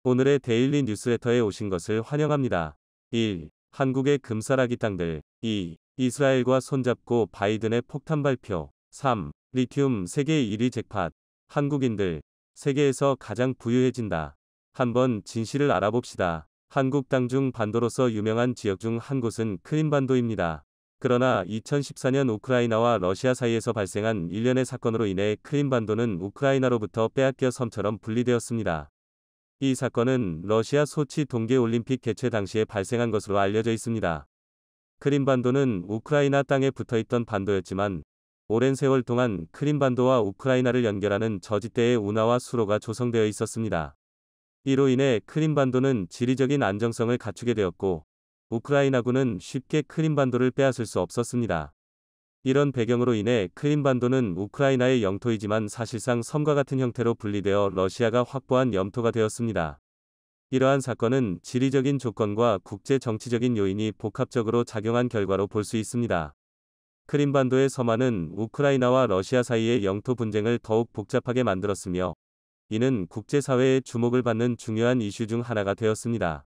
오늘의 데일리 뉴스레터에 오신 것을 환영합니다. 1. 한국의 금싸라기 땅들. 2. 이스라엘과 손잡고 바이든의 폭탄 발표. 3. 리튬 세계 1위 잭팟. 한국인들, 세계에서 가장 부유해진다. 한번 진실을 알아봅시다. 한국 땅 중 반도로서 유명한 지역 중 한 곳은 크림반도입니다. 그러나 2014년 우크라이나와 러시아 사이에서 발생한 일련의 사건으로 인해 크림반도는 우크라이나로부터 빼앗겨 섬처럼 분리되었습니다. 이 사건은 러시아 소치 동계올림픽 개최 당시에 발생한 것으로 알려져 있습니다. 크림반도는 우크라이나 땅에 붙어있던 반도였지만 오랜 세월 동안 크림반도와 우크라이나를 연결하는 저지대의 운하와 수로가 조성되어 있었습니다. 이로 인해 크림반도는 지리적인 안정성을 갖추게 되었고 우크라이나군은 쉽게 크림반도를 빼앗을 수 없었습니다. 이런 배경으로 인해 크림반도는 우크라이나의 영토이지만 사실상 섬과 같은 형태로 분리되어 러시아가 확보한 영토가 되었습니다. 이러한 사건은 지리적인 조건과 국제 정치적인 요인이 복합적으로 작용한 결과로 볼 수 있습니다. 크림반도의 섬화는 우크라이나와 러시아 사이의 영토 분쟁을 더욱 복잡하게 만들었으며 이는 국제사회의 주목을 받는 중요한 이슈 중 하나가 되었습니다.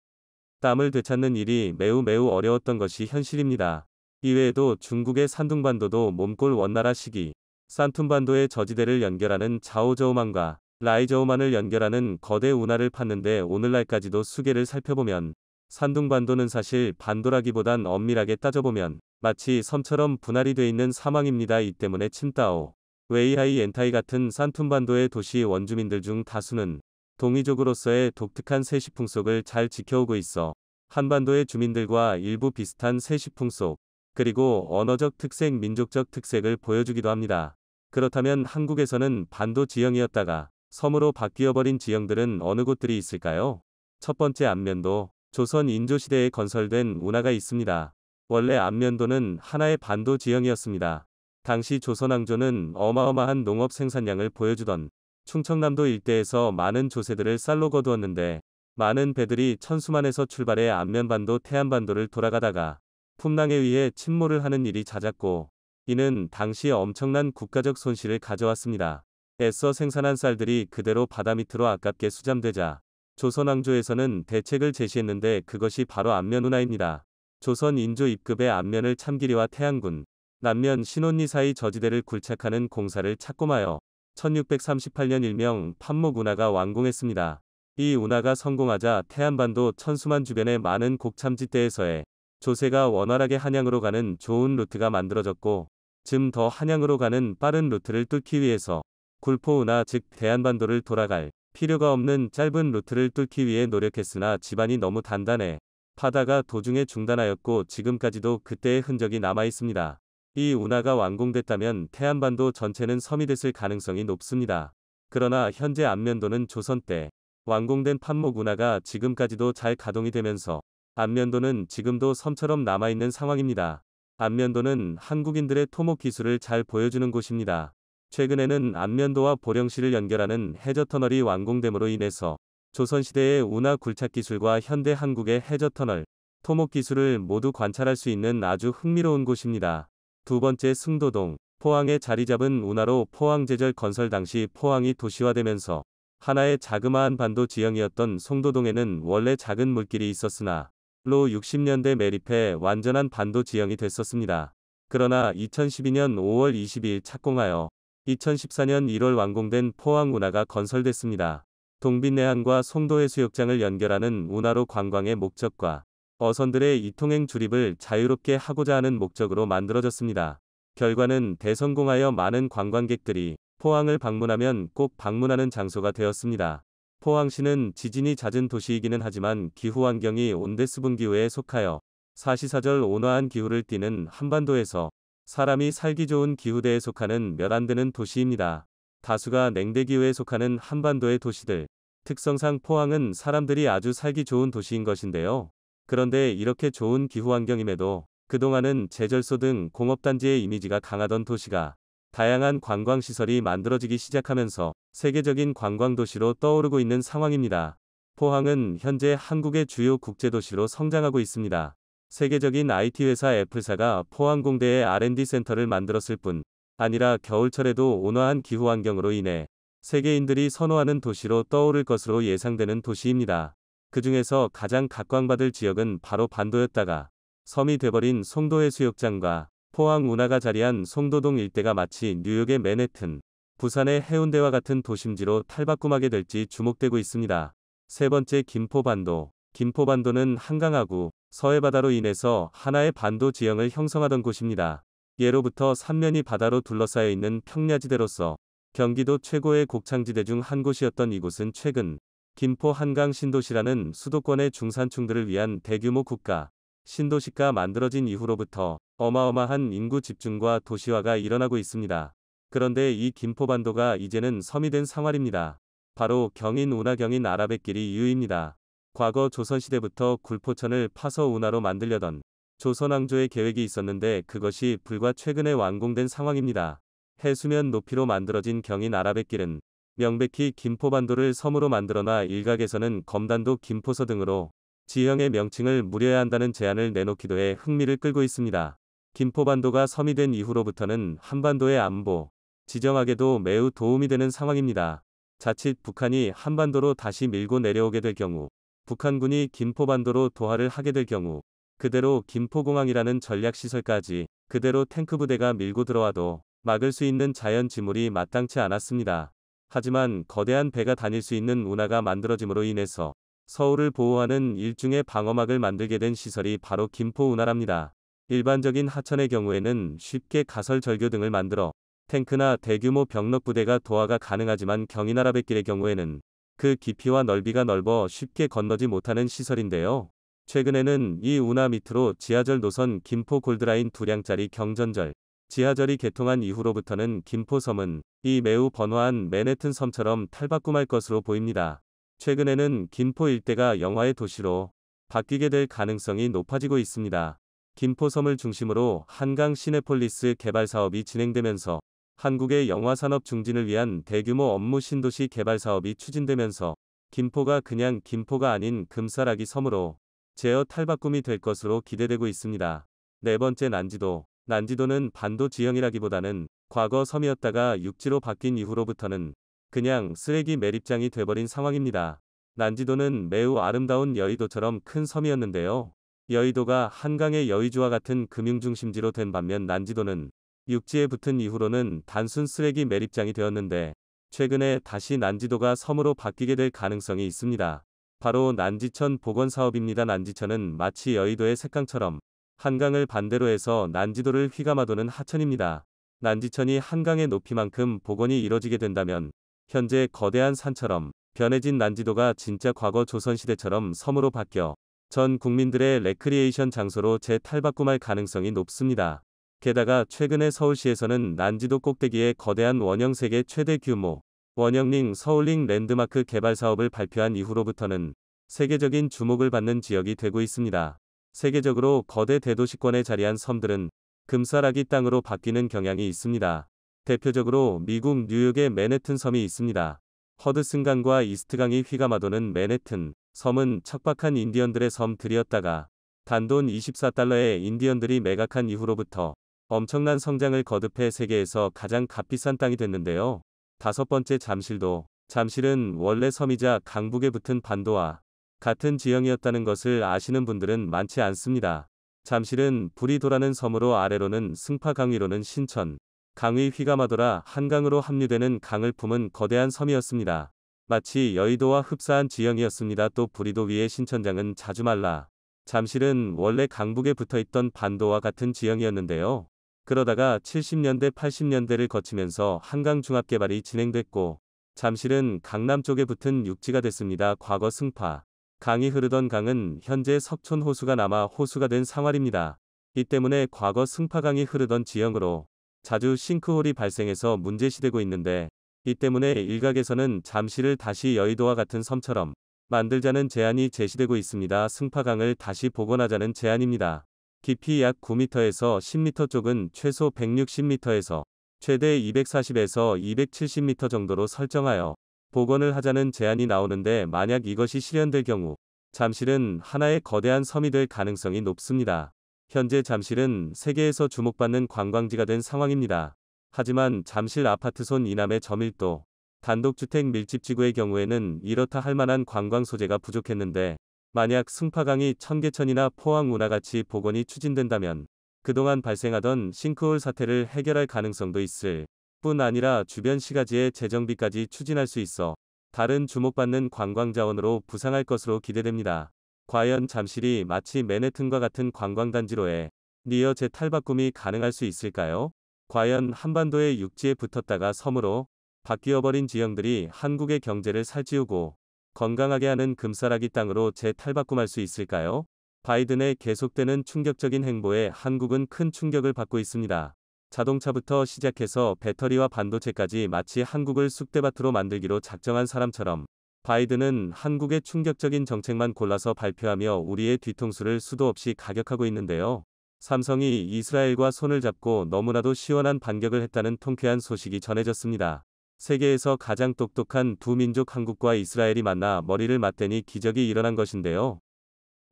땀을 되찾는 일이 매우 어려웠던 것이 현실입니다. 이외에도 중국의 산둥반도도 몽골 원나라 시기, 산툰반도의 저지대를 연결하는 자오저우만과 라이저우만을 연결하는 거대 운하를 팠는데 오늘날까지도 수계를 살펴보면 산둥반도는 사실 반도라기보단 엄밀하게 따져보면 마치 섬처럼 분할이 돼 있는 사망입니다. 이 때문에 칭따오, 웨이하이 엔타이 같은 산툰반도의 도시 원주민들 중 다수는 동이족으로서의 독특한 세시 풍속을 잘 지켜오고 있어 한반도의 주민들과 일부 비슷한 세시 풍속, 그리고 언어적 특색, 민족적 특색을 보여주기도 합니다. 그렇다면 한국에서는 반도 지형이었다가 섬으로 바뀌어버린 지형들은 어느 곳들이 있을까요? 첫 번째, 안면도. 조선 인조시대에 건설된 운하가 있습니다. 원래 안면도는 하나의 반도 지형이었습니다. 당시 조선왕조는 어마어마한 농업 생산량을 보여주던 충청남도 일대에서 많은 조세들을 쌀로 거두었는데 많은 배들이 천수만에서 출발해 안면반도 태안반도를 돌아가다가 풍랑에 의해 침몰을 하는 일이 잦았고 이는 당시 엄청난 국가적 손실을 가져왔습니다. 애써 생산한 쌀들이 그대로 바다 밑으로 아깝게 수잠되자 조선왕조에서는 대책을 제시했는데 그것이 바로 안면운하입니다. 조선 인조 입급의 안면을 참기리와 태안군, 남면 신혼리 사이 저지대를 굴착하는 공사를 착공하여 1638년 일명 판목운하가 완공했습니다. 이 운하가 성공하자 태안반도 천수만 주변의 많은 곡참지대에서의 조세가 원활하게 한양으로 가는 좋은 루트가 만들어졌고 좀 더 한양으로 가는 빠른 루트를 뚫기 위해서 굴포운하 즉 대한반도를 돌아갈 필요가 없는 짧은 루트를 뚫기 위해 노력했으나 지반이 너무 단단해 파다가 도중에 중단하였고 지금까지도 그때의 흔적이 남아 있습니다. 이 운하가 완공됐다면 태안반도 전체는 섬이 됐을 가능성이 높습니다. 그러나 현재 안면도는 조선 때 완공된 판목 운하가 지금까지도 잘 가동이 되면서 안면도는 지금도 섬처럼 남아있는 상황입니다. 안면도는 한국인들의 토목 기술을 잘 보여주는 곳입니다. 최근에는 안면도와 보령시를 연결하는 해저터널이 완공됨으로 인해서 조선시대의 운하 굴착 기술과 현대 한국의 해저터널, 토목 기술을 모두 관찰할 수 있는 아주 흥미로운 곳입니다. 두 번째, 승도동. 포항에 자리 잡은 운하로 포항제절 건설 당시 포항이 도시화되면서 하나의 자그마한 반도 지형이었던 송도동에는 원래 작은 물길이 있었으나 로 60년대 매립해 완전한 반도 지형이 됐었습니다. 그러나 2012년 5월 22일 착공하여 2014년 1월 완공된 포항 운하가 건설됐습니다. 동빛내항과 송도해수욕장을 연결하는 운하로 관광의 목적과 어선들의 이통행 주립을 자유롭게 하고자 하는 목적으로 만들어졌습니다. 결과는 대성공하여 많은 관광객들이 포항을 방문하면 꼭 방문하는 장소가 되었습니다. 포항시는 지진이 잦은 도시이기는 하지만 기후환경이 온대수분기후에 속하여 사시사절 온화한 기후를 띠는 한반도에서 사람이 살기 좋은 기후대에 속하는 몇 안되는 도시입니다. 다수가 냉대기후에 속하는 한반도의 도시들, 특성상 포항은 사람들이 아주 살기 좋은 도시인 것인데요. 그런데 이렇게 좋은 기후환경임에도 그동안은 제절소 등 공업단지의 이미지가 강하던 도시가 다양한 관광시설이 만들어지기 시작하면서 세계적인 관광도시로 떠오르고 있는 상황입니다. 포항은 현재 한국의 주요 국제도시로 성장하고 있습니다. 세계적인 IT회사 애플사가 포항공대에 R&D 센터를 만들었을 뿐 아니라 겨울철에도 온화한 기후환경으로 인해 세계인들이 선호하는 도시로 떠오를 것으로 예상되는 도시입니다. 그 중에서 가장 각광받을 지역은 바로 반도였다가 섬이 돼버린 송도 해수욕장과 포항 운하가 자리한 송도동 일대가 마치 뉴욕의 맨해튼, 부산의 해운대와 같은 도심지로 탈바꿈하게 될지 주목되고 있습니다. 세 번째, 김포반도. 김포반도는 한강하구, 서해바다로 인해서 하나의 반도 지형을 형성하던 곳입니다. 예로부터 삼면이 바다로 둘러싸여 있는 평야지대로서 경기도 최고의 곡창지대 중 한 곳이었던 이곳은 최근 김포 한강 신도시라는 수도권의 중산층들을 위한 대규모 국가 신도시가 만들어진 이후로부터 어마어마한 인구 집중과 도시화가 일어나고 있습니다. 그런데 이 김포반도가 이제는 섬이 된 상황입니다. 바로 경인 운하 경인 아라뱃길이 이유입니다. 과거 조선시대부터 굴포천을 파서 운하로 만들려던 조선왕조의 계획이 있었는데 그것이 불과 최근에 완공된 상황입니다. 해수면 높이로 만들어진 경인 아라뱃길은 명백히 김포반도를 섬으로 만들어놔 일각에서는 검단도 김포서 등으로 지형의 명칭을 물려야 한다는 제안을 내놓기도 해 흥미를 끌고 있습니다. 김포반도가 섬이 된 이후로부터는 한반도의 안보, 지정학에도 매우 도움이 되는 상황입니다. 자칫 북한이 한반도로 다시 밀고 내려오게 될 경우, 북한군이 김포반도로 도하를 하게 될 경우, 그대로 김포공항이라는 전략시설까지 그대로 탱크 부대가 밀고 들어와도 막을 수 있는 자연 지물이 마땅치 않았습니다. 하지만 거대한 배가 다닐 수 있는 운하가 만들어짐으로 인해서 서울을 보호하는 일종의 방어막을 만들게 된 시설이 바로 김포운하랍니다. 일반적인 하천의 경우에는 쉽게 가설 절교 등을 만들어 탱크나 대규모 병력 부대가 도하가 가능하지만 경인 아라뱃길의 경우에는 그 깊이와 넓이가 넓어 쉽게 건너지 못하는 시설인데요. 최근에는 이 운하 밑으로 지하철 노선 김포 골드라인 2량짜리 경전절 지하철이 개통한 이후로부터는 김포섬은 이 매우 번화한 맨해튼 섬처럼 탈바꿈할 것으로 보입니다. 최근에는 김포 일대가 영화의 도시로 바뀌게 될 가능성이 높아지고 있습니다. 김포섬을 중심으로 한강 시내폴리스 개발 사업이 진행되면서 한국의 영화산업 중진을 위한 대규모 업무 신도시 개발 사업이 추진되면서 김포가 그냥 김포가 아닌 금싸라기 섬으로 제어 탈바꿈이 될 것으로 기대되고 있습니다. 네 번째, 난지도. 난지도는 반도 지형이라기보다는 과거 섬이었다가 육지로 바뀐 이후로부터는 그냥 쓰레기 매립장이 돼버린 상황입니다. 난지도는 매우 아름다운 여의도처럼 큰 섬이었는데요. 여의도가 한강의 여의주와 같은 금융중심지로 된 반면 난지도는 육지에 붙은 이후로는 단순 쓰레기 매립장이 되었는데 최근에 다시 난지도가 섬으로 바뀌게 될 가능성이 있습니다. 바로 난지천 복원사업입니다. 난지천은 마치 여의도의 색강처럼 한강을 반대로 해서 난지도를 휘감아도는 하천입니다. 난지천이 한강의 높이만큼 복원이 이뤄지게 된다면 현재 거대한 산처럼 변해진 난지도가 진짜 과거 조선시대처럼 섬으로 바뀌어 전 국민들의 레크리에이션 장소로 재탈바꿈할 가능성이 높습니다. 게다가 최근에 서울시에서는 난지도 꼭대기에 거대한 원형 세계 최대 규모 원형링 서울링 랜드마크 개발 사업을 발표한 이후로부터는 세계적인 주목을 받는 지역이 되고 있습니다. 세계적으로 거대 대도시권에 자리한 섬들은 금싸라기 땅으로 바뀌는 경향이 있습니다. 대표적으로 미국 뉴욕의 맨해튼 섬이 있습니다. 허드슨강과 이스트강이 휘감아도는 맨해튼 섬은 척박한 인디언들의 섬들이었다가 단돈 24달러에 인디언들이 매각한 이후로부터 엄청난 성장을 거듭해 세계에서 가장 값비싼 땅이 됐는데요. 다섯 번째, 잠실도. 잠실은 원래 섬이자 강북에 붙은 반도와 같은 지형이었다는 것을 아시는 분들은 많지 않습니다. 잠실은 불이 도라는 섬으로 아래로는 승파강 위로는 신천, 강의 휘감아도라 한강으로 합류되는 강을 품은 거대한 섬이었습니다. 마치 여의도와 흡사한 지형이었습니다. 또 부리도 위의 신천장은 자주 말라. 잠실은 원래 강북에 붙어있던 반도와 같은 지형이었는데요. 그러다가 70년대 80년대를 거치면서 한강 중합 개발이 진행됐고 잠실은 강남 쪽에 붙은 육지가 됐습니다. 과거 승파 강이 흐르던 강은 현재 석촌 호수가 남아 호수가 된 상활입니다. 이 때문에 과거 승파강이 흐르던 지형으로 자주 싱크홀이 발생해서 문제시되고 있는데 이 때문에 일각에서는 잠실을 다시 여의도와 같은 섬처럼 만들자는 제안이 제시되고 있습니다. 승파강을 다시 복원하자는 제안입니다. 깊이 약 9m에서 10m 쪽은 최소 160m에서 최대 240에서 270m 정도로 설정하여 복원을 하자는 제안이 나오는데 만약 이것이 실현될 경우 잠실은 하나의 거대한 섬이 될 가능성이 높습니다. 현재 잠실은 세계에서 주목받는 관광지가 된 상황입니다. 하지만 잠실 아파트손 이남의 저밀도, 단독주택 밀집지구의 경우에는 이렇다 할 만한 관광 소재가 부족했는데, 만약 승파강이 청계천이나 포항 운하같이 복원이 추진된다면 그동안 발생하던 싱크홀 사태를 해결할 가능성도 있을 뿐 아니라 주변 시가지의 재정비까지 추진할 수 있어 다른 주목받는 관광자원으로 부상할 것으로 기대됩니다. 과연 잠실이 마치 맨해튼과 같은 관광단지로의 니어 재탈바꿈이 가능할 수 있을까요? 과연 한반도의 육지에 붙었다가 섬으로 바뀌어버린 지형들이 한국의 경제를 살찌우고 건강하게 하는 금싸라기 땅으로 재탈바꿈할 수 있을까요? 바이든의 계속되는 충격적인 행보에 한국은 큰 충격을 받고 있습니다. 자동차부터 시작해서 배터리와 반도체까지 마치 한국을 쑥대밭으로 만들기로 작정한 사람처럼 바이든은 한국의 충격적인 정책만 골라서 발표하며 우리의 뒤통수를 수도 없이 가격하고 있는데요. 삼성이 이스라엘과 손을 잡고 너무나도 시원한 반격을 했다는 통쾌한 소식이 전해졌습니다. 세계에서 가장 똑똑한 두 민족 한국과 이스라엘이 만나 머리를 맞대니 기적이 일어난 것인데요.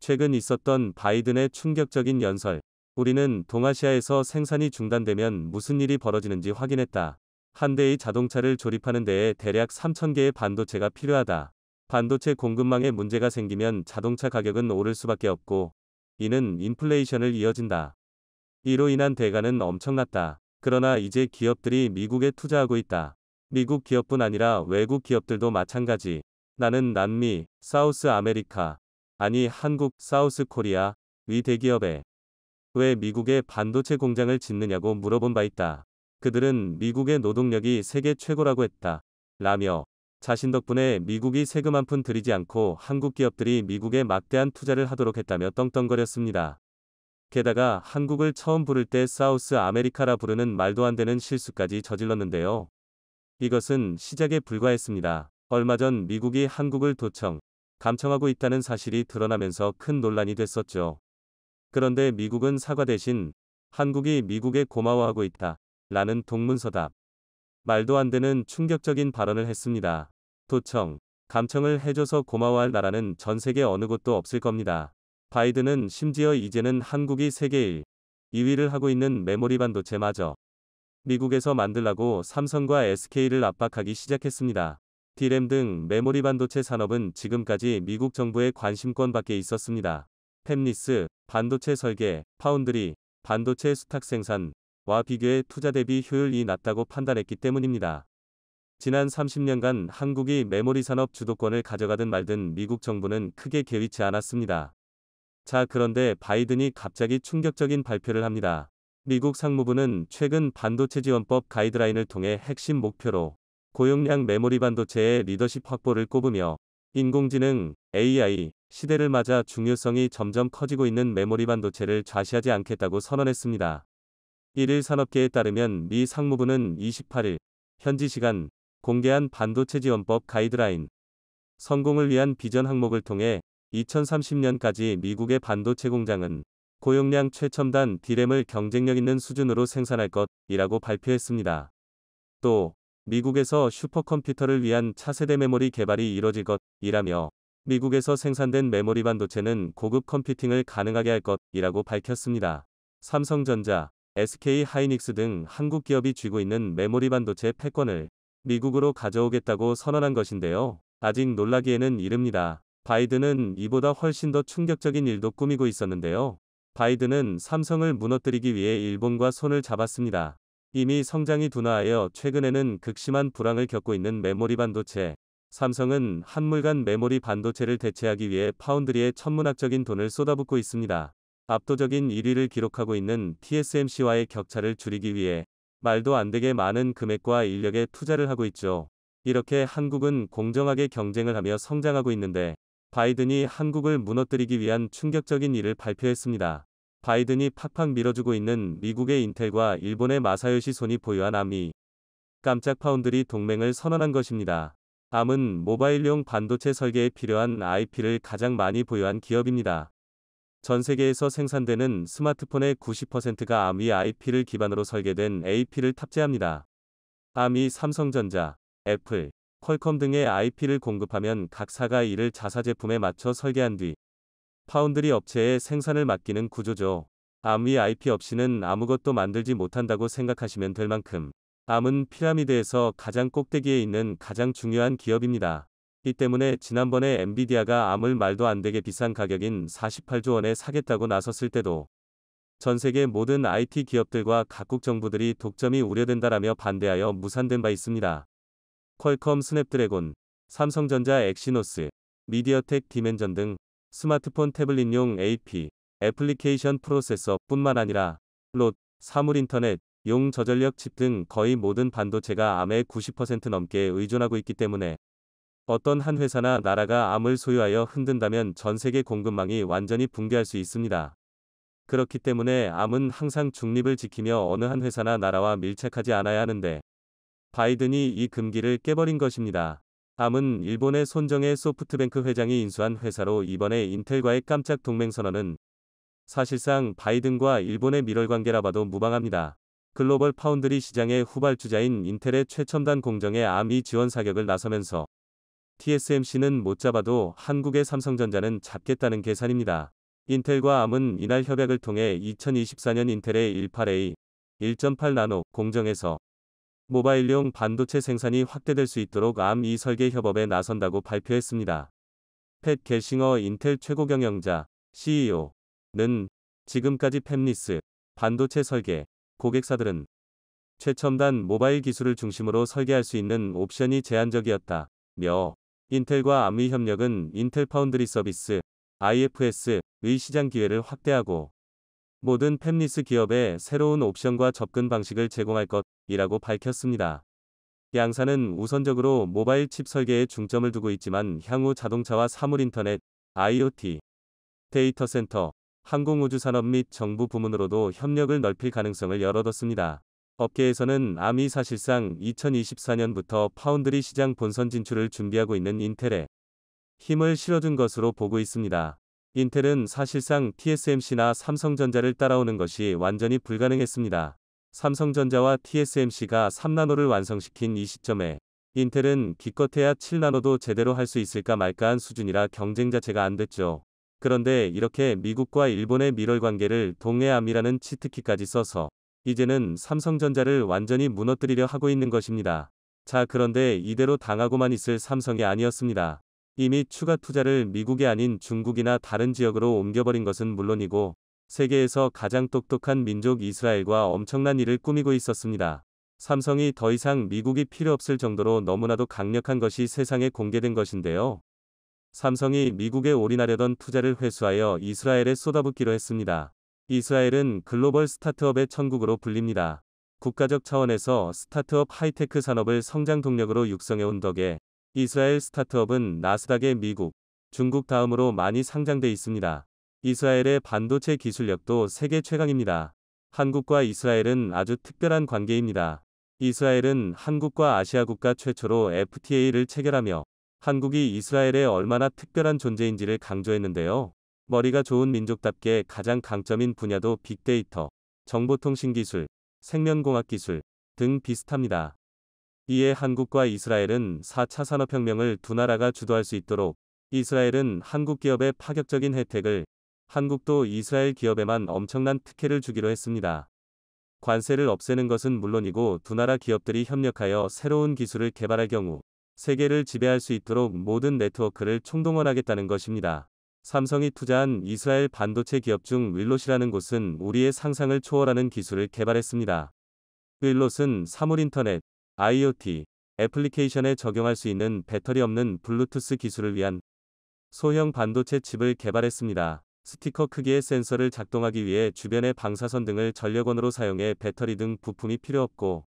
최근 있었던 바이든의 충격적인 연설. 우리는 동아시아에서 생산이 중단되면 무슨 일이 벌어지는지 확인했다. 한 대의 자동차를 조립하는 데에 대략 3,000개의 반도체가 필요하다. 반도체 공급망에 문제가 생기면 자동차 가격은 오를 수밖에 없고, 이는 인플레이션을 이어진다. 이로 인한 대가는 엄청났다. 그러나 이제 기업들이 미국에 투자하고 있다. 미국 기업뿐 아니라 외국 기업들도 마찬가지. 나는 남미, 사우스 아메리카, 아니 한국, 사우스 코리아, 위 대기업에 왜 미국에 반도체 공장을 짓느냐고 물어본 바 있다. 그들은 미국의 노동력이 세계 최고라고 했다. 라며 자신 덕분에 미국이 세금 한 푼 들이지 않고 한국 기업들이 미국에 막대한 투자를 하도록 했다며 떵떵거렸습니다. 게다가 한국을 처음 부를 때 사우스 아메리카라 부르는 말도 안 되는 실수까지 저질렀는데요. 이것은 시작에 불과했습니다. 얼마 전 미국이 한국을 감청하고 있다는 사실이 드러나면서 큰 논란이 됐었죠. 그런데 미국은 사과 대신 한국이 미국에 고마워하고 있다. 라는 동문서답. 말도 안 되는 충격적인 발언을 했습니다. 감청을 해줘서 고마워할 나라는 전 세계 어느 곳도 없을 겁니다. 바이든은 심지어 이제는 한국이 세계 2위를 하고 있는 메모리 반도체마저 미국에서 만들라고 삼성과 SK를 압박하기 시작했습니다. D램 등 메모리 반도체 산업은 지금까지 미국 정부의 관심권 밖에 있었습니다. 팹리스, 반도체 설계, 파운드리, 반도체 수탁 생산와 비교해 투자 대비 효율이 낮다고 판단했기 때문입니다. 지난 30년간 한국이 메모리 산업 주도권을 가져가든 말든 미국 정부는 크게 개의치 않았습니다. 자, 그런데 바이든이 갑자기 충격적인 발표를 합니다. 미국 상무부는 최근 반도체 지원법 가이드라인을 통해 핵심 목표로 고용량 메모리 반도체의 리더십 확보를 꼽으며 인공지능, AI 시대를 맞아 중요성이 점점 커지고 있는 메모리 반도체를 좌시하지 않겠다고 선언했습니다. 1일 산업계에 따르면 미 상무부는 28일 현지 시간 공개한 반도체 지원법 가이드라인 성공을 위한 비전 항목을 통해 2030년까지 미국의 반도체 공장은 고용량 최첨단 D램을 경쟁력 있는 수준으로 생산할 것이라고 발표했습니다. 또 미국에서 슈퍼컴퓨터를 위한 차세대 메모리 개발이 이뤄질 것이라며 미국에서 생산된 메모리 반도체는 고급 컴퓨팅을 가능하게 할 것이라고 밝혔습니다. 삼성전자, SK 하이닉스 등 한국 기업이 쥐고 있는 메모리 반도체 패권을 미국으로 가져오겠다고 선언한 것인데요. 아직 놀라기에는 이릅니다. 바이든은 이보다 훨씬 더 충격적인 일도 꾸미고 있었는데요. 바이든은 삼성을 무너뜨리기 위해 일본과 손을 잡았습니다. 이미 성장이 둔화하여 최근에는 극심한 불황을 겪고 있는 메모리 반도체. 삼성은 한물간 메모리 반도체를 대체하기 위해 파운드리에 천문학적인 돈을 쏟아붓고 있습니다. 압도적인 1위를 기록하고 있는 TSMC와의 격차를 줄이기 위해 말도 안 되게 많은 금액과 인력에 투자를 하고 있죠. 이렇게 한국은 공정하게 경쟁을 하며 성장하고 있는데 바이든이 한국을 무너뜨리기 위한 충격적인 일을 발표했습니다. 바이든이 팍팍 밀어주고 있는 미국의 인텔과 일본의 마사요시 손이 보유한 암이 깜짝 파운드리 동맹을 선언한 것입니다. 암은 모바일용 반도체 설계에 필요한 IP를 가장 많이 보유한 기업입니다. 전 세계에서 생산되는 스마트폰의 90%가 암이 IP를 기반으로 설계된 AP를 탑재합니다. 암이 삼성전자, 애플, 퀄컴 등의 IP를 공급하면 각 사가 이를 자사 제품에 맞춰 설계한 뒤 파운드리 업체에 생산을 맡기는 구조죠. 암이 IP 없이는 아무것도 만들지 못한다고 생각하시면 될 만큼 암은 피라미드에서 가장 꼭대기에 있는 가장 중요한 기업입니다. 이 때문에 지난번에 엔비디아가 암을 말도 안 되게 비싼 가격인 48조 원에 사겠다고 나섰을 때도 전 세계 모든 IT 기업들과 각국 정부들이 독점이 우려된다라며 반대하여 무산된 바 있습니다. 퀄컴 스냅드래곤, 삼성전자 엑시노스, 미디어텍 디멘전 등 스마트폰 태블릿용 AP, 애플리케이션 프로세서 뿐만 아니라 롯, 사물인터넷, 용 저전력 칩 등 거의 모든 반도체가 암의 90% 넘게 의존하고 있기 때문에 어떤 한 회사나 나라가 암을 소유하여 흔든다면 전 세계 공급망이 완전히 붕괴할 수 있습니다. 그렇기 때문에 암은 항상 중립을 지키며 어느 한 회사나 나라와 밀착하지 않아야 하는데 바이든이 이 금기를 깨버린 것입니다. 암은 일본의 손정해 소프트뱅크 회장이 인수한 회사로 이번에 인텔과의 깜짝 동맹선언은 사실상 바이든과 일본의 밀월관계라 봐도 무방합니다. 글로벌 파운드리 시장의 후발주자인 인텔의 최첨단 공정에 암이 지원 사격을 나서면서 TSMC는 못 잡아도 한국의 삼성전자는 잡겠다는 계산입니다. 인텔과 암은 이날 협약을 통해 2024년 인텔의 18A, 1.8나노 공정에서 모바일용 반도체 생산이 확대될 수 있도록 암2 설계 협업에 나선다고 발표했습니다. 팻 겔싱어 인텔 최고 경영자, CEO는 지금까지 팹리스, 반도체 설계, 고객사들은 최첨단 모바일 기술을 중심으로 설계할 수 있는 옵션이 제한적이었다며 인텔과 암의 협력은 인텔 파운드리 서비스, IFS의 시장 기회를 확대하고 모든 팹리스 기업에 새로운 옵션과 접근 방식을 제공할 것이라고 밝혔습니다. 양사는 우선적으로 모바일 칩 설계에 중점을 두고 있지만 향후 자동차와 사물인터넷, IoT, 데이터 센터, 항공우주산업 및 정부 부문으로도 협력을 넓힐 가능성을 열어뒀습니다. 업계에서는 암이 사실상 2024년부터 파운드리 시장 본선 진출을 준비하고 있는 인텔에 힘을 실어준 것으로 보고 있습니다. 인텔은 사실상 TSMC나 삼성전자를 따라오는 것이 완전히 불가능했습니다. 삼성전자와 TSMC가 3나노를 완성시킨 이 시점에 인텔은 기껏해야 7나노도 제대로 할 수 있을까 말까한 수준이라 경쟁 자체가 안 됐죠. 그런데 이렇게 미국과 일본의 밀월관계를 동해암이라는 치트키까지 써서 이제는 삼성전자를 완전히 무너뜨리려 하고 있는 것입니다. 자, 그런데 이대로 당하고만 있을 삼성이 아니었습니다. 이미 추가 투자를 미국이 아닌 중국이나 다른 지역으로 옮겨버린 것은 물론이고 세계에서 가장 똑똑한 민족 이스라엘과 엄청난 일을 꾸미고 있었습니다. 삼성이 더 이상 미국이 필요 없을 정도로 너무나도 강력한 것이 세상에 공개된 것인데요. 삼성이 미국에 올인하려던 투자를 회수하여 이스라엘에 쏟아붓기로 했습니다. 이스라엘은 글로벌 스타트업의 천국으로 불립니다. 국가적 차원에서 스타트업 하이테크 산업을 성장 동력으로 육성해온 덕에 이스라엘 스타트업은 나스닥에 미국, 중국 다음으로 많이 상장돼 있습니다. 이스라엘의 반도체 기술력도 세계 최강입니다. 한국과 이스라엘은 아주 특별한 관계입니다. 이스라엘은 한국과 아시아 국가 최초로 FTA를 체결하며 한국이 이스라엘에 얼마나 특별한 존재인지를 강조했는데요. 머리가 좋은 민족답게 가장 강점인 분야도 빅데이터, 정보통신기술, 생명공학기술 등 비슷합니다. 이에 한국과 이스라엘은 4차 산업혁명을 두 나라가 주도할 수 있도록 이스라엘은 한국 기업의 파격적인 혜택을, 한국도 이스라엘 기업에만 엄청난 특혜를 주기로 했습니다. 관세를 없애는 것은 물론이고 두 나라 기업들이 협력하여 새로운 기술을 개발할 경우 세계를 지배할 수 있도록 모든 네트워크를 총동원하겠다는 것입니다. 삼성이 투자한 이스라엘 반도체 기업 중 윌롯이라는 곳은 우리의 상상을 초월하는 기술을 개발했습니다. 윌롯은 사물인터넷, IoT, 애플리케이션에 적용할 수 있는 배터리 없는 블루투스 기술을 위한 소형 반도체 칩을 개발했습니다. 스티커 크기의 센서를 작동하기 위해 주변의 방사선 등을 전력원으로 사용해 배터리 등 부품이 필요 없고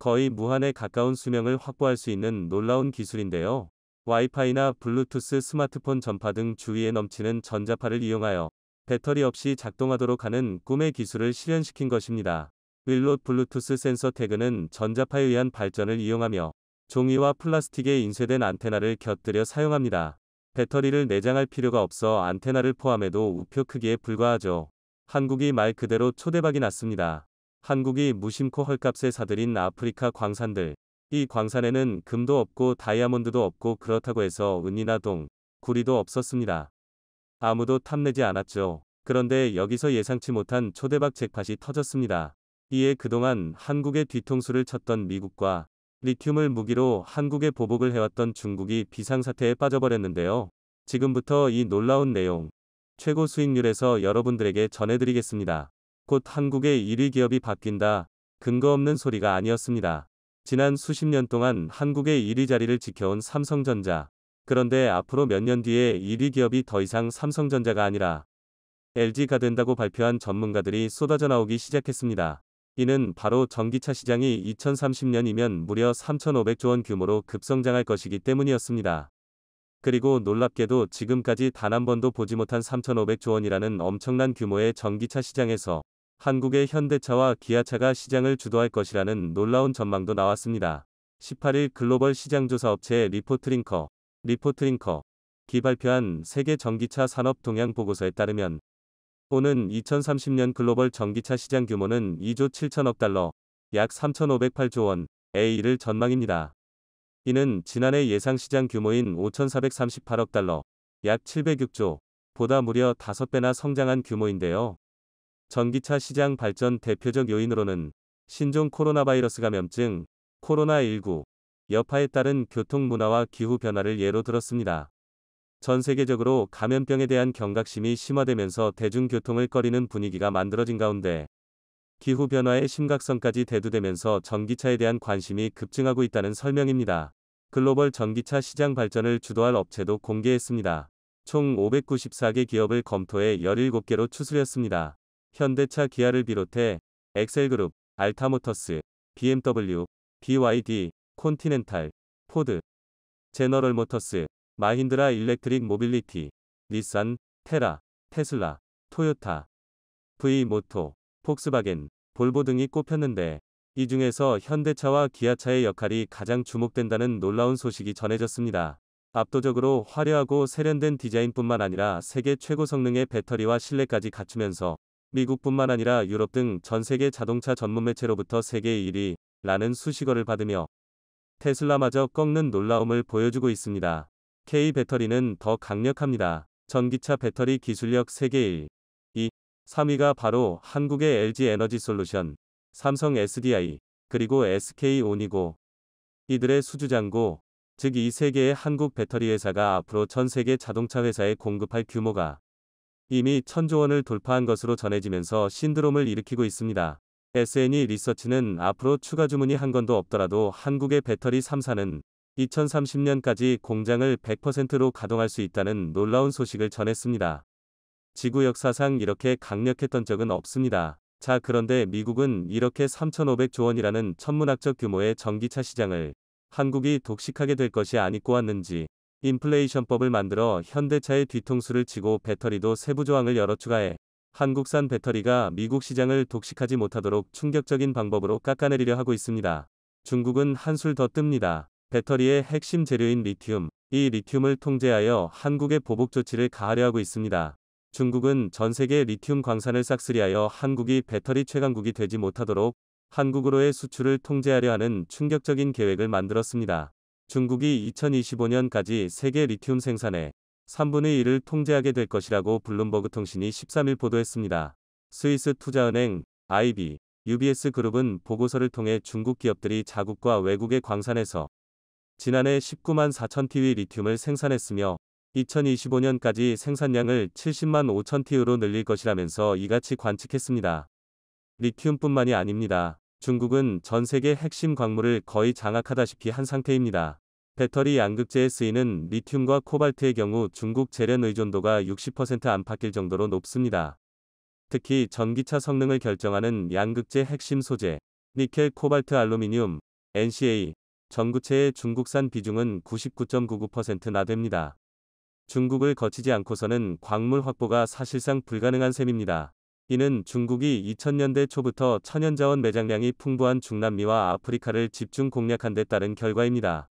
거의 무한에 가까운 수명을 확보할 수 있는 놀라운 기술인데요. 와이파이나 블루투스 스마트폰 전파 등 주위에 넘치는 전자파를 이용하여 배터리 없이 작동하도록 하는 꿈의 기술을 실현시킨 것입니다. 윌롯 블루투스 센서 태그는 전자파에 의한 발전을 이용하며 종이와 플라스틱에 인쇄된 안테나를 곁들여 사용합니다. 배터리를 내장할 필요가 없어 안테나를 포함해도 우표 크기에 불과하죠. 한국이 말 그대로 초대박이 났습니다. 한국이 무심코 헐값에 사들인 아프리카 광산들. 이 광산에는 금도 없고 다이아몬드도 없고 그렇다고 해서 은이나 동, 구리도 없었습니다. 아무도 탐내지 않았죠. 그런데 여기서 예상치 못한 초대박 잭팟이 터졌습니다. 이에 그동안 한국의 뒤통수를 쳤던 미국과 리튬을 무기로 한국에 보복을 해왔던 중국이 비상사태에 빠져버렸는데요. 지금부터 이 놀라운 내용, 최고 수익률에서 여러분들에게 전해드리겠습니다. 곧 한국의 1위 기업이 바뀐다. 근거 없는 소리가 아니었습니다. 지난 수십 년 동안 한국의 1위 자리를 지켜온 삼성전자. 그런데 앞으로 몇 년 뒤에 1위 기업이 더 이상 삼성전자가 아니라 LG가 된다고 발표한 전문가들이 쏟아져 나오기 시작했습니다. 이는 바로 전기차 시장이 2030년이면 무려 3,500조 원 규모로 급성장할 것이기 때문이었습니다. 그리고 놀랍게도 지금까지 단 한 번도 보지 못한 3,500조 원이라는 엄청난 규모의 전기차 시장에서 한국의 현대차와 기아차가 시장을 주도할 것이라는 놀라운 전망도 나왔습니다. 18일 글로벌 시장조사 업체 리포트링커 기 발표한 세계 전기차 산업 동향 보고서에 따르면 오는 2030년 글로벌 전기차 시장 규모는 2조 7천억 달러, 약 3,508조 원에 이를 전망입니다. 이는 지난해 예상 시장 규모인 5,438억 달러, 약 706조, 보다 무려 5배나 성장한 규모인데요. 전기차 시장 발전 대표적 요인으로는 신종 코로나 바이러스 감염증, 코로나19, 여파에 따른 교통 문화와 기후 변화를 예로 들었습니다. 전 세계적으로 감염병에 대한 경각심이 심화되면서 대중교통을 꺼리는 분위기가 만들어진 가운데 기후변화의 심각성까지 대두되면서 전기차에 대한 관심이 급증하고 있다는 설명입니다. 글로벌 전기차 시장 발전을 주도할 업체도 공개했습니다. 총 594개 기업을 검토해 17개로 추스렸습니다. 현대차 기아를 비롯해 엑셀그룹, 알타모터스, BMW, BYD, 콘티넨탈, 포드, 제너럴모터스, 마힌드라 일렉트릭 모빌리티, 닛산, 테라, 테슬라, 토요타, V모토, 폭스바겐, 볼보 등이 꼽혔는데 이 중에서 현대차와 기아차의 역할이 가장 주목된다는 놀라운 소식이 전해졌습니다. 압도적으로 화려하고 세련된 디자인뿐만 아니라 세계 최고 성능의 배터리와 실내까지 갖추면서 미국뿐만 아니라 유럽 등 전 세계 자동차 전문 매체로부터 세계 1위라는 수식어를 받으며 테슬라마저 꺾는 놀라움을 보여주고 있습니다. K 배터리는 더 강력합니다. 전기차 배터리 기술력 세계 1, 2, 3위가 바로 한국의 LG 에너지 솔루션, 삼성 SDI, 그리고 SK온이고 이들의 수주잔고, 즉 이 세 개의 한국 배터리 회사가 앞으로 전 세계 자동차 회사에 공급할 규모가 이미 1,000조 원을 돌파한 것으로 전해지면서 신드롬을 일으키고 있습니다. SNE 리서치는 앞으로 추가 주문이 한 건도 없더라도 한국의 배터리 3사는 2030년까지 공장을 100%로 가동할 수 있다는 놀라운 소식을 전했습니다. 지구 역사상 이렇게 강력했던 적은 없습니다. 자, 그런데 미국은 이렇게 3,500조 원이라는 천문학적 규모의 전기차 시장을 한국이 독식하게 될 것이 아니고 왔는지 인플레이션법을 만들어 현대차의 뒤통수를 치고 배터리도 세부 조항을 여러 추가해 한국산 배터리가 미국 시장을 독식하지 못하도록 충격적인 방법으로 깎아내리려 하고 있습니다. 중국은 한술 더 뜹니다. 배터리의 핵심 재료인 리튬, 이 리튬을 통제하여 한국에 보복 조치를 가하려 하고 있습니다. 중국은 전 세계 리튬 광산을 싹쓸이하여 한국이 배터리 최강국이 되지 못하도록 한국으로의 수출을 통제하려 하는 충격적인 계획을 만들었습니다. 중국이 2025년까지 세계 리튬 생산의 3분의 1을 통제하게 될 것이라고 블룸버그 통신이 13일 보도했습니다. 스위스 투자은행, IB, UBS 그룹은 보고서를 통해 중국 기업들이 자국과 외국의 광산에서 지난해 19만 4천 TW 리튬을 생산했으며 2025년까지 생산량을 70만 5천 TW로 늘릴 것이라면서 이같이 관측했습니다. 리튬뿐만이 아닙니다. 중국은 전 세계 핵심 광물을 거의 장악하다시피 한 상태입니다. 배터리 양극재에 쓰이는 리튬과 코발트의 경우 중국 재련 의존도가 60% 안팎일 정도로 높습니다. 특히 전기차 성능을 결정하는 양극재 핵심 소재, 니켈, 코발트, 알루미늄, NCA, 전구체의 중국산 비중은 99.99%나 됩니다. 중국을 거치지 않고서는 광물 확보가 사실상 불가능한 셈입니다. 이는 중국이 2000년대 초부터 천연자원 매장량이 풍부한 중남미와 아프리카를 집중 공략한 데 따른 결과입니다.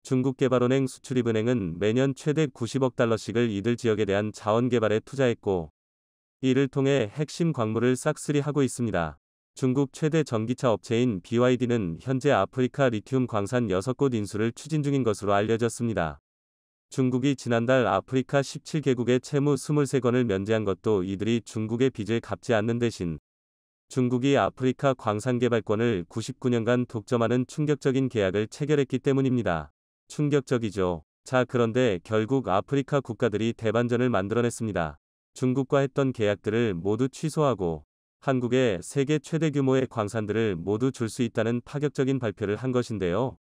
중국개발은행 수출입은행은 매년 최대 90억 달러씩을 이들 지역에 대한 자원 개발에 투자했고 이를 통해 핵심 광물을 싹쓸이 하고 있습니다. 중국 최대 전기차 업체인 BYD는 현재 아프리카 리튬 광산 6곳 인수를 추진 중인 것으로 알려졌습니다. 중국이 지난달 아프리카 17개국의 채무 23건을 면제한 것도 이들이 중국의 빚을 갚지 않는 대신 중국이 아프리카 광산 개발권을 99년간 독점하는 충격적인 계약을 체결했기 때문입니다. 충격적이죠. 자, 그런데 결국 아프리카 국가들이 대반전을 만들어냈습니다. 중국과 했던 계약들을 모두 취소하고 한국에 세계 최대 규모의 광산들을 모두 줄 수 있다는 파격적인 발표를 한 것인데요.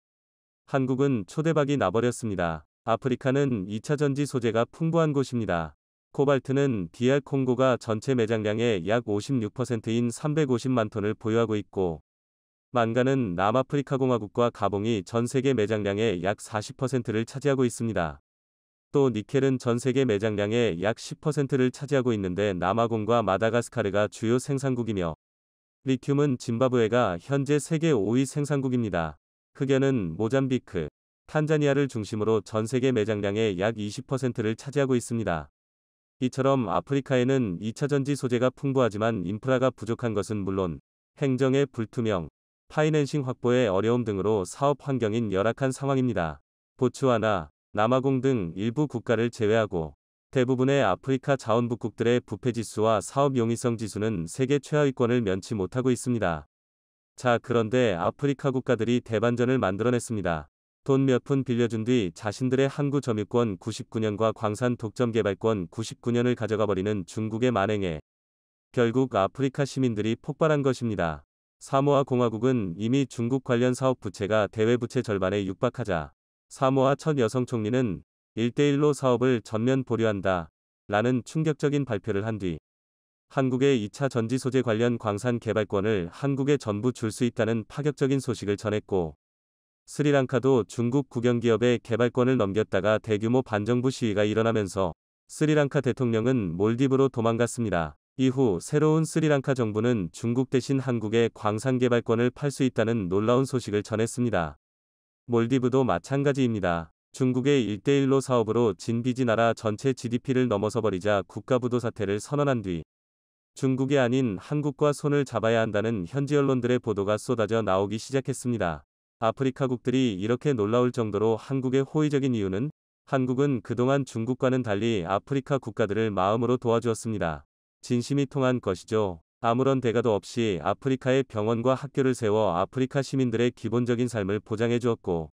한국은 초대박이 나버렸습니다. 아프리카는 2차 전지 소재가 풍부한 곳입니다. 코발트는 DR 콩고가 전체 매장량의 약 56%인 350만 톤을 보유하고 있고, 만간은 남아프리카 공화국과 가봉이 전 세계 매장량의 약 40%를 차지하고 있습니다. 또 니켈은 전 세계 매장량의 약 10%를 차지하고 있는데 남아공과 마다가스카르가 주요 생산국이며, 리튬은 짐바브웨가 현재 세계 5위 생산국입니다. 흑연은 모잠비크, 탄자니아를 중심으로 전 세계 매장량의 약 20%를 차지하고 있습니다. 이처럼 아프리카에는 2차 전지 소재가 풍부하지만 인프라가 부족한 것은 물론 행정의 불투명, 파이낸싱 확보의 어려움 등으로 사업 환경인 열악한 상황입니다. 보츠와나, 남아공 등 일부 국가를 제외하고 대부분의 아프리카 자원북국들의 부패지수와 사업 용이성 지수는 세계 최하위권을 면치 못하고 있습니다. 자, 그런데 아프리카 국가들이 대반전을 만들어냈습니다. 돈 몇 푼 빌려준 뒤 자신들의 항구 점유권 99년과 광산 독점 개발권 99년을 가져가 버리는 중국의 만행에 결국 아프리카 시민들이 폭발한 것입니다. 사모아 공화국은 이미 중국 관련 사업 부채가 대외 부채 절반에 육박하자 사모아 첫 여성 총리는 1대1로 사업을 전면 보류한다 라는 충격적인 발표를 한 뒤 한국의 2차 전지 소재 관련 광산 개발권을 한국에 전부 줄 수 있다는 파격적인 소식을 전했고, 스리랑카도 중국 국영기업의 개발권을 넘겼다가 대규모 반정부 시위가 일어나면서 스리랑카 대통령은 몰디브로 도망갔습니다. 이후 새로운 스리랑카 정부는 중국 대신 한국에 광산 개발권을 팔 수 있다는 놀라운 소식을 전했습니다. 몰디브도 마찬가지입니다. 중국의 1대1로 사업으로 진비지 나라 전체 GDP를 넘어서 버리자 국가부도 사태를 선언한 뒤 중국이 아닌 한국과 손을 잡아야 한다는 현지 언론들의 보도가 쏟아져 나오기 시작했습니다. 아프리카국들이 이렇게 놀라울 정도로 한국에 호의적인 이유는 한국은 그동안 중국과는 달리 아프리카 국가들을 마음으로 도와주었습니다. 진심이 통한 것이죠. 아무런 대가도 없이 아프리카에 병원과 학교를 세워 아프리카 시민들의 기본적인 삶을 보장해 주었고,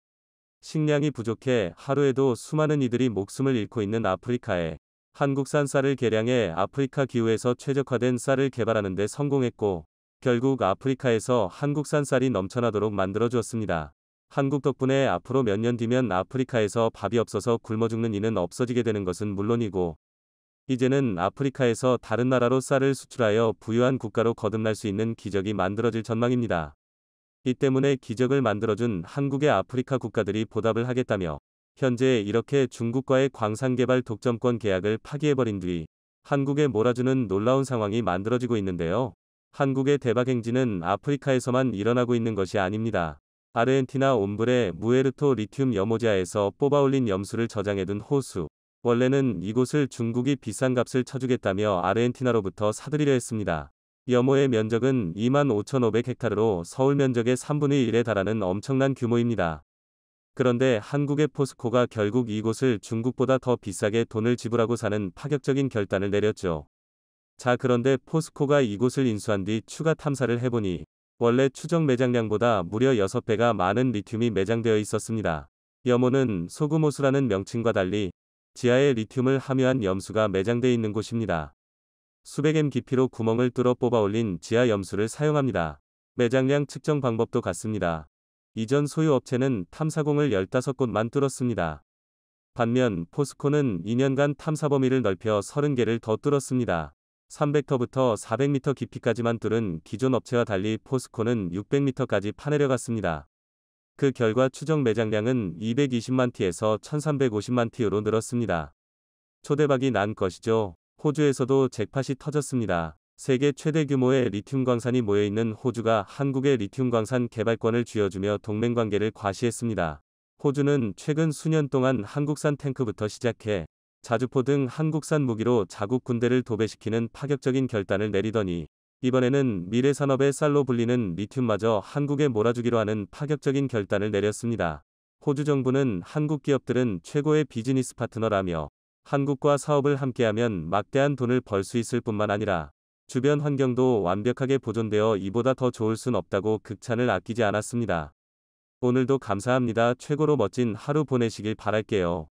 식량이 부족해 하루에도 수많은 이들이 목숨을 잃고 있는 아프리카에 한국산 쌀을 개량해 아프리카 기후에서 최적화된 쌀을 개발하는 데 성공했고, 결국 아프리카에서 한국산 쌀이 넘쳐나도록 만들어 주었습니다. 한국 덕분에 앞으로 몇 년 뒤면 아프리카에서 밥이 없어서 굶어 죽는 이는 없어지게 되는 것은 물론이고, 이제는 아프리카에서 다른 나라로 쌀을 수출하여 부유한 국가로 거듭날 수 있는 기적이 만들어질 전망입니다. 이 때문에 기적을 만들어준 한국의 아프리카 국가들이 보답을 하겠다며 현재 이렇게 중국과의 광산개발 독점권 계약을 파기해버린 뒤 한국에 몰아주는 놀라운 상황이 만들어지고 있는데요. 한국의 대박 행진은 아프리카에서만 일어나고 있는 것이 아닙니다. 아르헨티나 옴브레 무에르토 리튬 여모지아에서 뽑아올린 염수를 저장해둔 호수. 원래는 이곳을 중국이 비싼 값을 쳐주겠다며 아르헨티나로부터 사들이려 했습니다. 염호의 면적은 25,500헥타르로 서울 면적의 3분의 1에 달하는 엄청난 규모입니다. 그런데 한국의 포스코가 결국 이곳을 중국보다 더 비싸게 돈을 지불하고 사는 파격적인 결단을 내렸죠. 자, 그런데 포스코가 이곳을 인수한 뒤 추가 탐사를 해보니 원래 추정 매장량보다 무려 6배가 많은 리튬이 매장되어 있었습니다. 염호는 소금호수라는 명칭과 달리 지하에 리튬을 함유한 염수가 매장되어 있는 곳입니다. 수백 m 깊이로 구멍을 뚫어 뽑아올린 지하 염수를 사용합니다. 매장량 측정 방법도 같습니다. 이전 소유 업체는 탐사공을 15곳만 뚫었습니다. 반면 포스코는 2년간 탐사 범위를 넓혀 30개를 더 뚫었습니다. 300터부터 400m 깊이까지만 뚫은 기존 업체와 달리 포스코는 600m까지 파내려갔습니다. 그 결과 추정 매장량은 220만 T에서 1350만 T로 늘었습니다. 초대박이 난 것이죠. 호주에서도 잭팟이 터졌습니다. 세계 최대 규모의 리튬 광산이 모여있는 호주가 한국의 리튬 광산 개발권을 쥐어주며 동맹관계를 과시했습니다. 호주는 최근 수년 동안 한국산 탱크부터 시작해 자주포 등 한국산 무기로 자국 군대를 도배시키는 파격적인 결단을 내리더니 이번에는 미래산업의 쌀로 불리는 리튬마저 한국에 몰아주기로 하는 파격적인 결단을 내렸습니다. 호주 정부는 한국 기업들은 최고의 비즈니스 파트너라며 한국과 사업을 함께하면 막대한 돈을 벌 수 있을 뿐만 아니라 주변 환경도 완벽하게 보존되어 이보다 더 좋을 순 없다고 극찬을 아끼지 않았습니다. 오늘도 감사합니다. 최고로 멋진 하루 보내시길 바랄게요.